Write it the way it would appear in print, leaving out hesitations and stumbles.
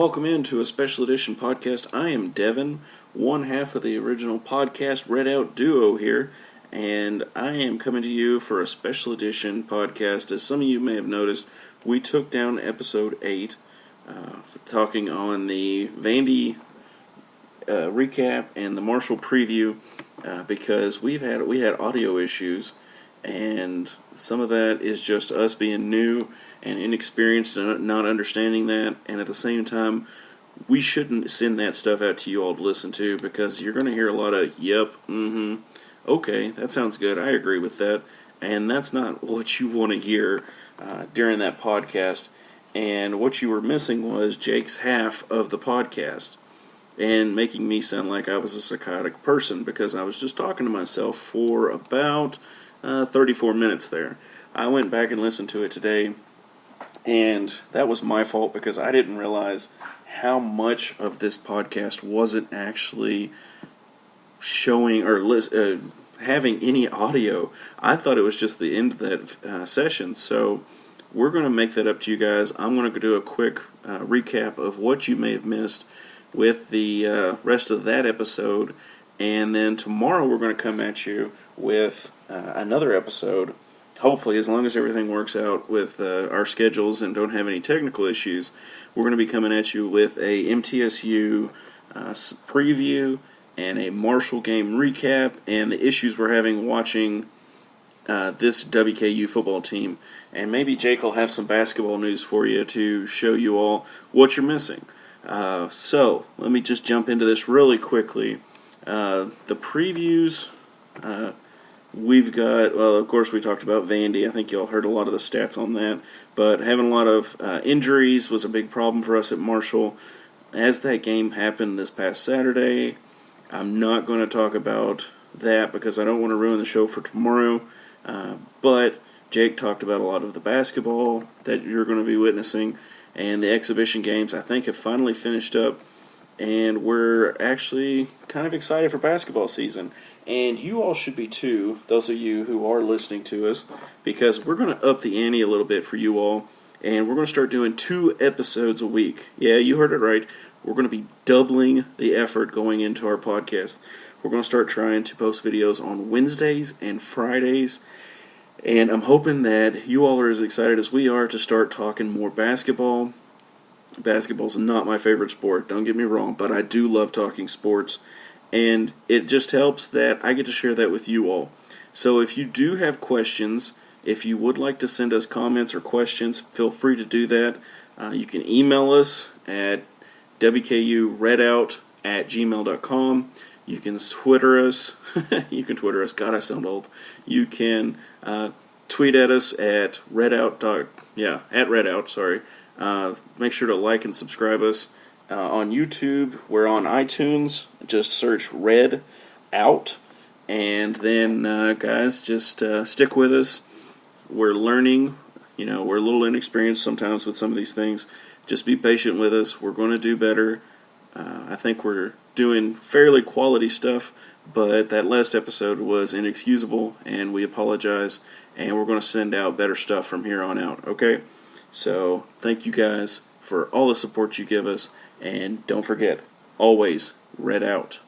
welcome into a special edition podcast. I am Devin, one half of the original podcast Red Out duo here, and I am coming to you for a special edition podcast. As some of you may have noticed, we took down episode 8, talking on the Vandy recap and the Marshall preview, because we had audio issues, and some of that is just us being new and inexperienced and not understanding that, and at the same time, we shouldn't send that stuff out to you all to listen to, because you're going to hear a lot of, yep, okay, that sounds good, I agree with that, and that's not what you want to hear during that podcast. And what you were missing was Jake's half of the podcast, and making me sound like I was a psychotic person, because I was just talking to myself for about 34 minutes there. I went back and listened to it today, and that was my fault, because I didn't realize how much of this podcast wasn't actually showing or having any audio. I thought it was just the end of that session, so we're going to make that up to you guys. I'm going to do a quick recap of what you may have missed with the rest of that episode, and then tomorrow we're going to come at you with another episode. Hopefully, as long as everything works out with our schedules and don't have any technical issues, we're going to be coming at you with a MTSU preview and a Marshall game recap and the issues we're having watching this WKU football team. And maybe Jake will have some basketball news for you to show you all what you're missing. So, let me just jump into this really quickly. The previews, we've got, well, of course we talked about Vandy. I think y'all heard a lot of the stats on that. But having a lot of injuries was a big problem for us at Marshall. As that game happened this past Saturday, I'm not going to talk about that because I don't want to ruin the show for tomorrow. But Jake talked about a lot of the basketball that you're going to be witnessing, and the exhibition games I think have finally finished up, and we're actually kind of excited for basketball season. And you all should be too, those of you who are listening to us, because we're going to up the ante a little bit for you all, and we're going to start doing 2 episodes a week. Yeah, you heard it right. We're going to be doubling the effort going into our podcast. We're going to start trying to post videos on Wednesdays and Fridays, and I'm hoping that you all are as excited as we are to start talking more basketball. Basketball's not my favorite sport, don't get me wrong, but I do love talking sports, and it just helps that I get to share that with you all. So if you do have questions, if you would like to send us comments or questions, feel free to do that. You can email us at wkuredout@gmail.com. You can Twitter us. You can Twitter us. God, I sound old. You can tweet at us at redout. At redout. Sorry. Make sure to like and subscribe us on YouTube. We're on iTunes. Just search Red Out, and then guys, just stick with us. We're learning. We're a little inexperienced sometimes with some of these things. Just be patient with us. We're going to do better. I think we're doing fairly quality stuff, but that last episode was inexcusable, and we apologize, and we're going to send out better stuff from here on out, okay? So, thank you guys for all the support you give us, and don't forget, always, Red Out.